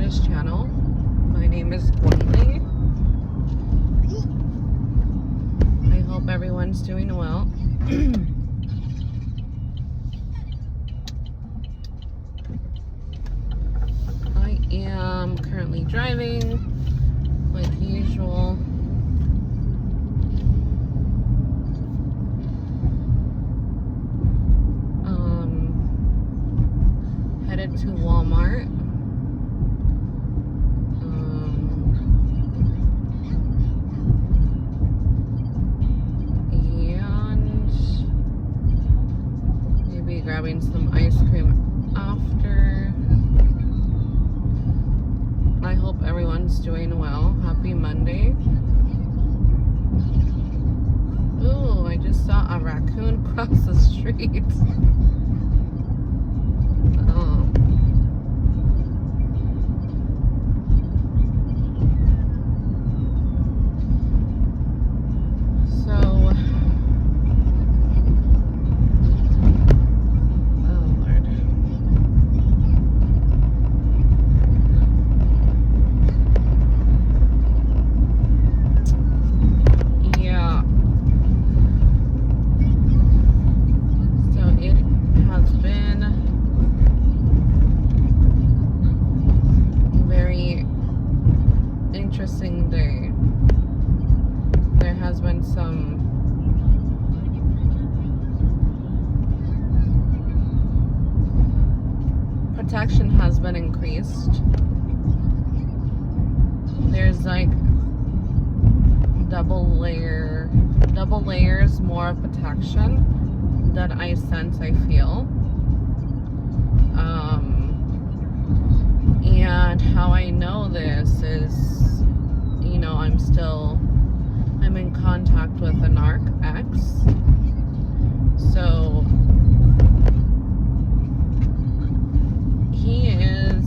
this channel. My name is Gwendolyn. I hope everyone's doing well. I am currently driving like usual. Headed to Walmart. And maybe grabbing some ice cream after. I hope everyone's doing well. Happy Monday. Ooh, I just saw a raccoon cross the street. Interesting day. There has been some protection has been increased. There's like double layers more of protection that I sense, I feel. And how I know this is, you know, I'm in contact with a narc ex. So he is,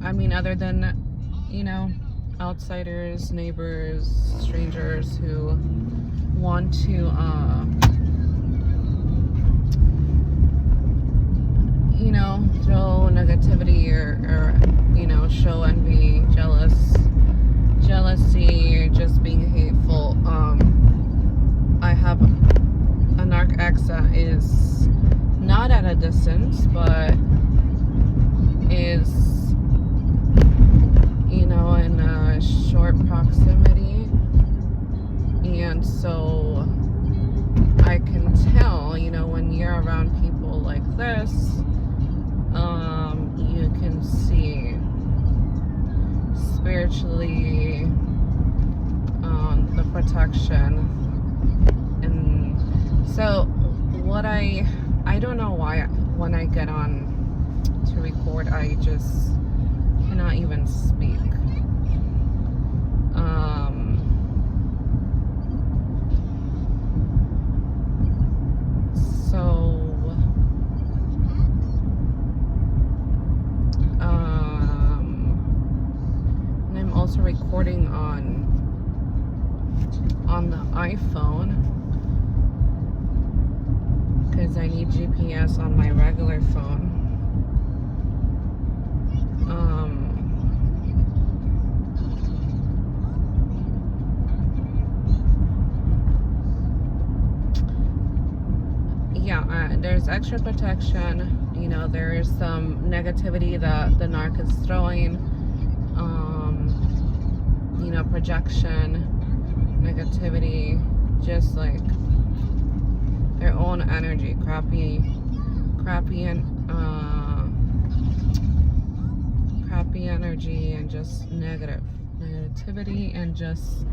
I mean, other than, you know, outsiders, neighbors, strangers who want to, you know, throw negativity or you know, show envy, jealousy, or just being hateful. I have a narc ex that is not at a distance, but is, you know, in a short proximity, and so I can tell, you know, when you're around people like this, you can see spiritually the protection. And so what I don't know why when I get on to record I just cannot even speak. Also recording on the iPhone because I need GPS on my regular phone. There's extra protection. You know, there is some negativity that the narc is throwing. You know, projection, negativity, just like their own energy, crappy energy, and just negativity, and just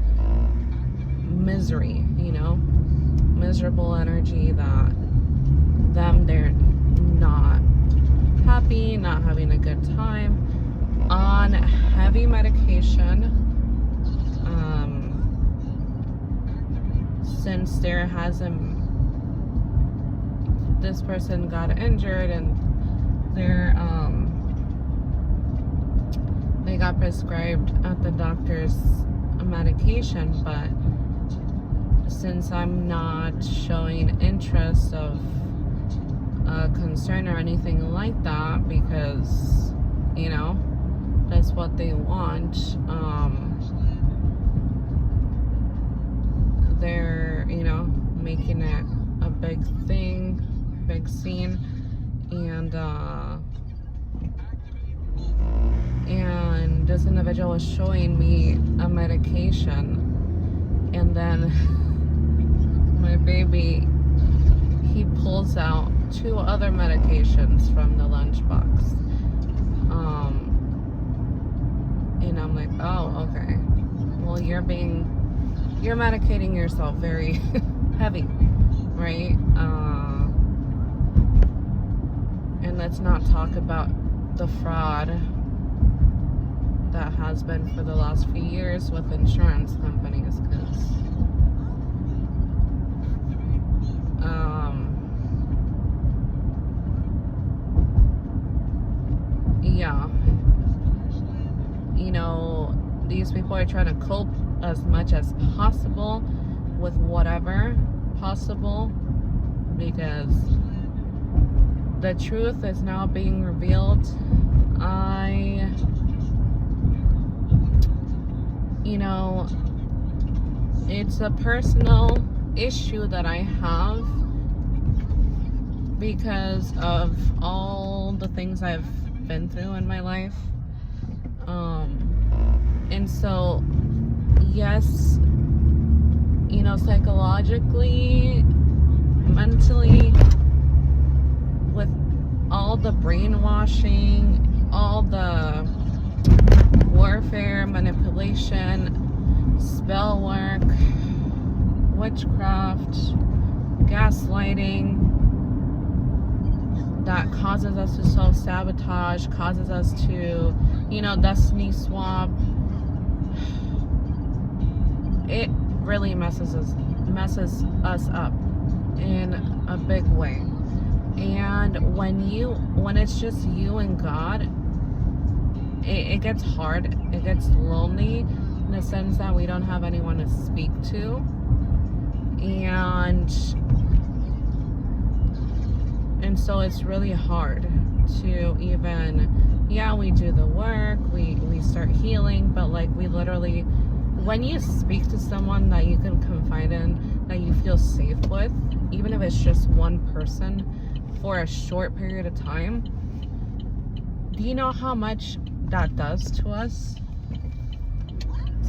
misery, you know, miserable energy that they're not happy, not having a good time, on heavy medication. Since this person got injured and they got prescribed at the doctor's medication, but since I'm not showing interest of concern or anything like that, because, you know, that's what they want. They're, you know, making it a big thing, big scene, and this individual was showing me a medication, and then my baby, he pulls out 2 other medications from the lunchbox, and I'm like, oh, okay, well, you're medicating yourself very heavy, right? And let's not talk about the fraud that has been for the last few years with insurance companies, because yeah, you know, these people are trying to cope as much as possible with whatever possible, because the truth is now being revealed. You know, it's a personal issue that I have because of all the things I've been through in my life. And so, yes, you know, psychologically, mentally, with all the brainwashing, all the warfare, manipulation, spell work, witchcraft, gaslighting, that causes us to self-sabotage, causes us to, you know, destiny swap. It really messes us up in a big way. And when it's just you and God, it gets hard. It gets lonely in the sense that we don't have anyone to speak to. And so it's really hard to even, yeah, we do the work, we start healing, but like we literally, when you speak to someone that you can confide in, that you feel safe with, even if it's just one person for a short period of time, do you know how much that does to us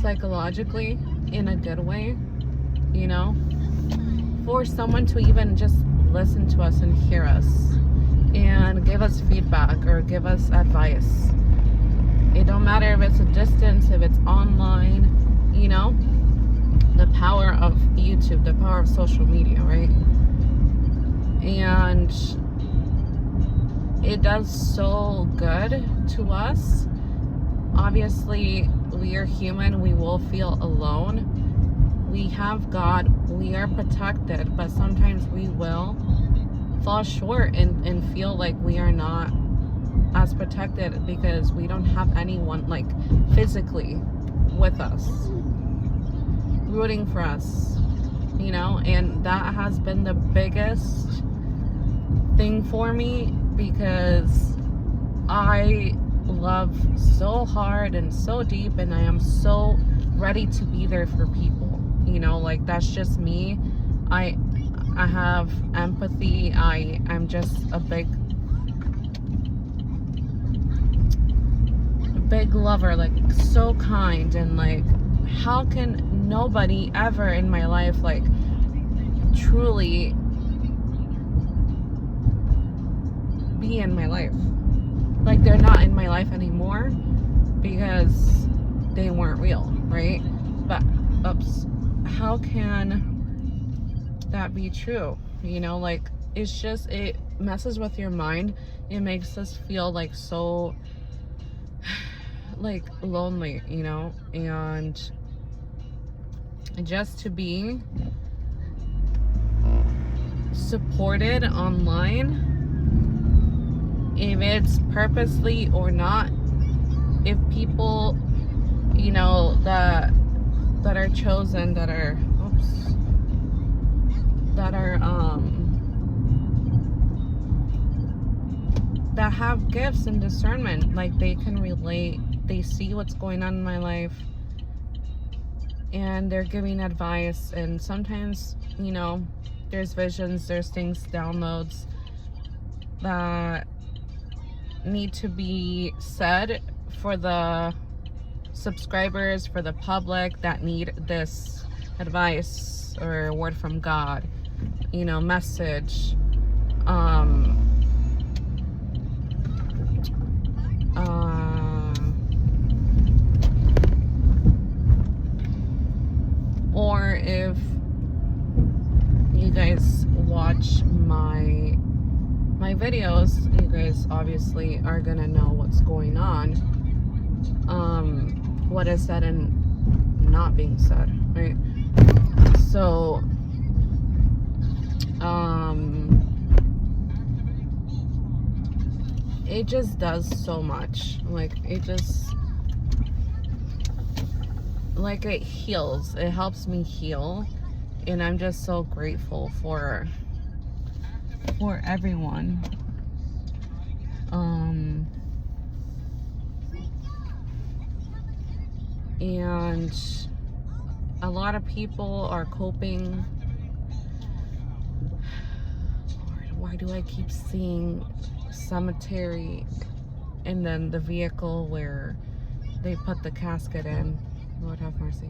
psychologically, in a good way? You know, for someone to even just listen to us and hear us and give us feedback or give us advice. It don't matter if it's a distance, if it's online, you know, the power of YouTube, the power of social media, right? And it does so good to us. Obviously, we are human, we will feel alone. We have God, we are protected, but sometimes we will fall short and feel like we are not as protected because we don't have anyone like physically with us, rooting for us, you know. And that has been the biggest thing for me, because I love so hard and so deep, and I am so ready to be there for people, you know, like that's just me. I have empathy. I'm just a big lover, like so kind, and like how can nobody ever in my life like truly be in my life? Like they're not in my life anymore because they weren't real, right? But how can that be true? You know, like it's just, it messes with your mind. It makes us feel like so like lonely, you know. And just to be supported online, if it's purposely or not, if people, you know, that are chosen, that are that have gifts and discernment, like they can relate, they see what's going on in my life, and they're giving advice. And sometimes, you know, there's visions, there's things, downloads that need to be said for the subscribers, for the public that need this advice or word from God, you know, message. Or if you guys watch my videos, you guys obviously are gonna know what's going on, what is said and not being said, right? So it just does so much. Like it just, like, it heals, it helps me heal, and I'm just so grateful for everyone. And a lot of people are coping. Lord, why do I keep seeing cemetery and then the vehicle where they put the casket in? Lord have mercy.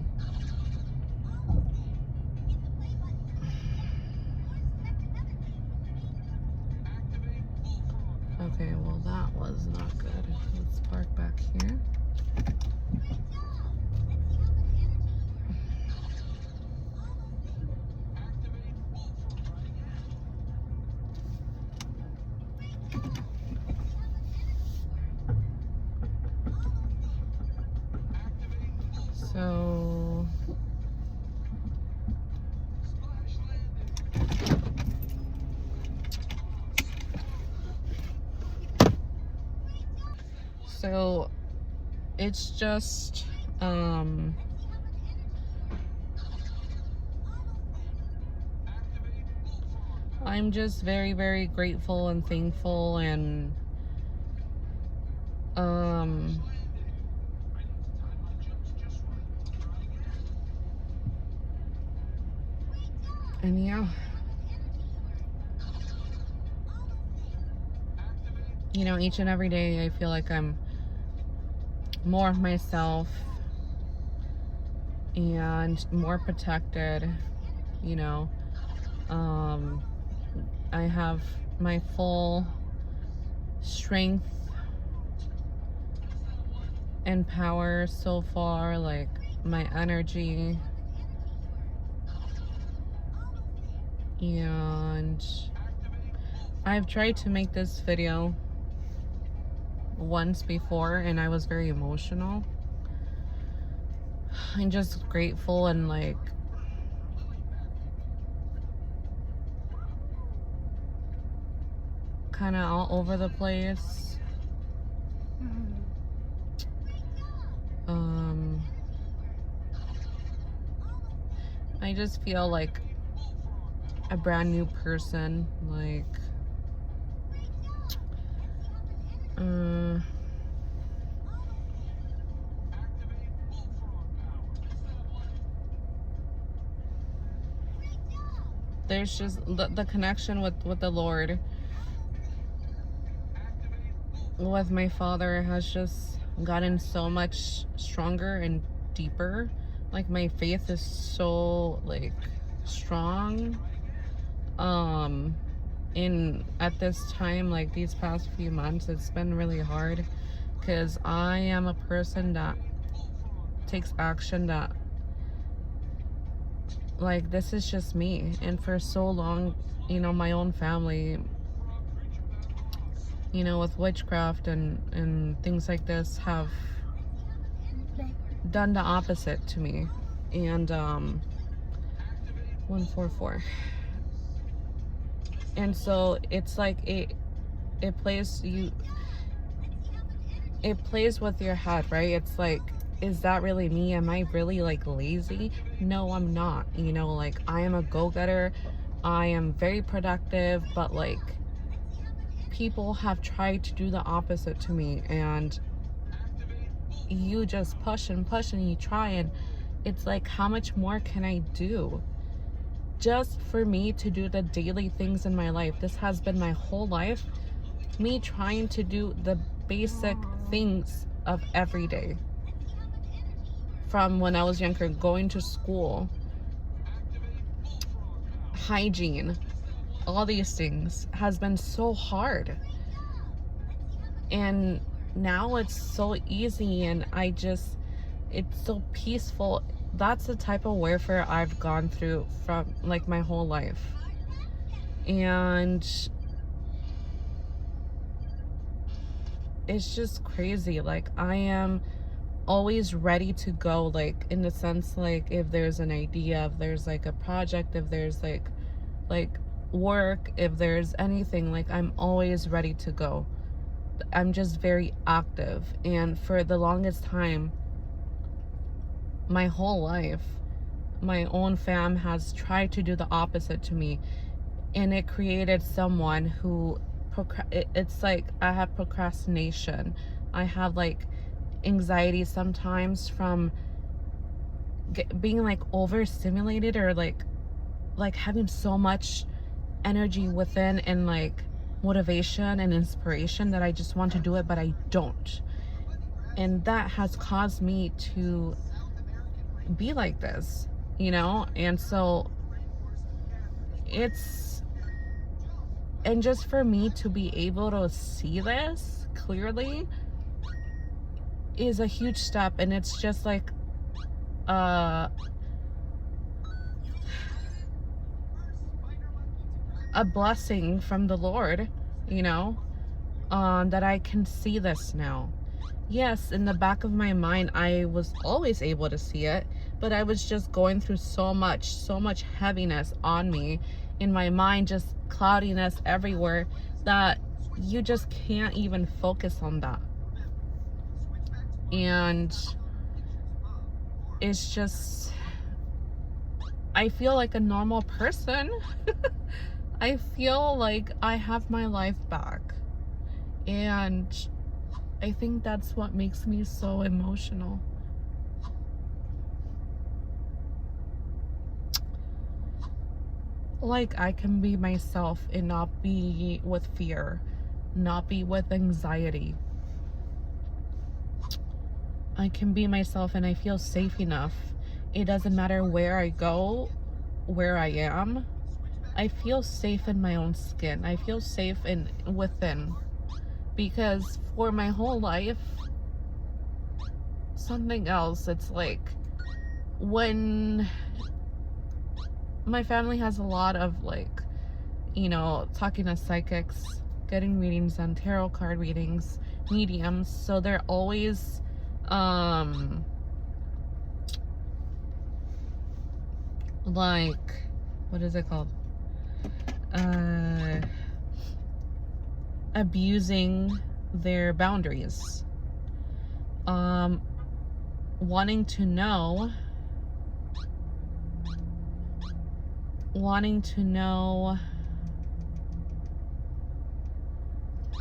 Okay, well that was not good. Let's park back here. So it's just I'm just very, very grateful and thankful, and yeah, you know, each and every day I feel like I'm more of myself and more protected, you know. I have my full strength and power so far, like my energy, and I've tried to make this video once before and I was very emotional. I'm just grateful and like kind of all over the place. I just feel like a brand new person, like there's just the connection with the Lord, with my Father, has just gotten so much stronger and deeper. Like my faith is so like strong. In at this time, like these past few months, it's been really hard because I am a person that takes action, that like this is just me. And for so long, you know, my own family, you know, with witchcraft and things like this, have done the opposite to me. And 144. And so it's like it plays with your head, right? It's like, is that really me? Am I really like lazy? No, I'm not. You know, like I am a go-getter. I am very productive, but like people have tried to do the opposite to me, and you just push and push and you try, and it's like, how much more can I do just for me to do the daily things in my life? This has been my whole life, me trying to do the basic things of every day. From when I was younger, going to school, hygiene, all these things has been so hard. And now it's so easy, and it's so peaceful. That's the type of warfare I've gone through from like my whole life. And it's just crazy. Like, I am always ready to go, like, in the sense, like, if there's an idea, if there's like a project, if there's like work, if there's anything, like, I'm always ready to go. I'm just very active. And for the longest time, my whole life, my own fam has tried to do the opposite to me, and it created someone who it's like I have procrastination. I have like anxiety sometimes from being like overstimulated, or like having so much energy within, and like motivation and inspiration that I just want to do it, but I don't. And that has caused me to be like this, you know? And so and just for me to be able to see this clearly is a huge step. And it's just like a blessing from the Lord, you know, that I can see this now. Yes, in the back of my mind, I was always able to see it, but I was just going through so much heaviness on me in my mind, just cloudiness everywhere, that you just can't even focus on that. And it's just, I feel like a normal person. I feel like I have my life back. And I think that's what makes me so emotional. Like, I can be myself and not be with fear, not be with anxiety. I can be myself and I feel safe enough. It doesn't matter where I go, where I am. I feel safe in my own skin. I feel safe within. Because for my whole life, something else, it's like when my family has a lot of like, you know, talking to psychics, getting readings on tarot card readings, mediums, so they're always like, what is it called, abusing their boundaries, wanting to know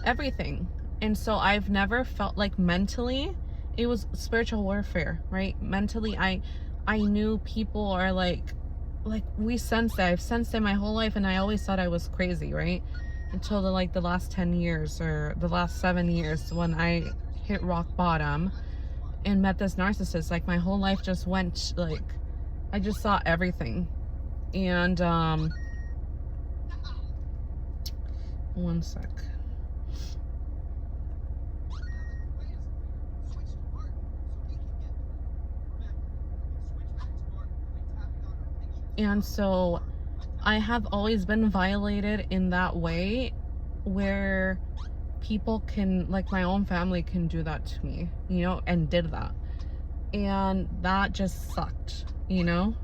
everything. And so I've never felt like, mentally, it was spiritual warfare, right? Mentally, I knew people are like we sensed it. I've sensed it my whole life, and I always thought I was crazy, right? Until the last 10 years or the last 7 years, when I hit rock bottom and met this narcissist. Like, my whole life just went, like, I just saw everything. And one sec. And so I have always been violated in that way, where people can, like my own family can do that to me, you know, and did that. And that just sucked, you know?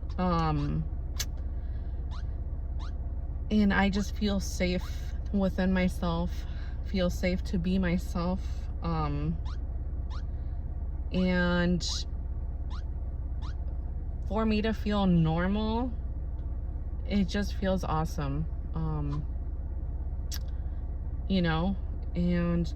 And I just feel safe within myself, feel safe to be myself. And for me to feel normal, it just feels awesome. you know, and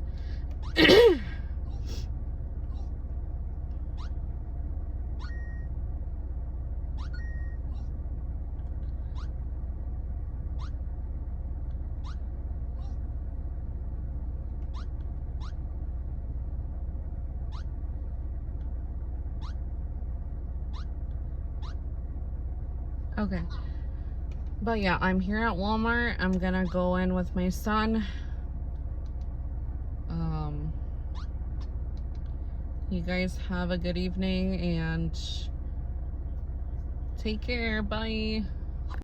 okay. But yeah, I'm here at Walmart. I'm gonna go in with my son. You guys have a good evening and take care. Bye.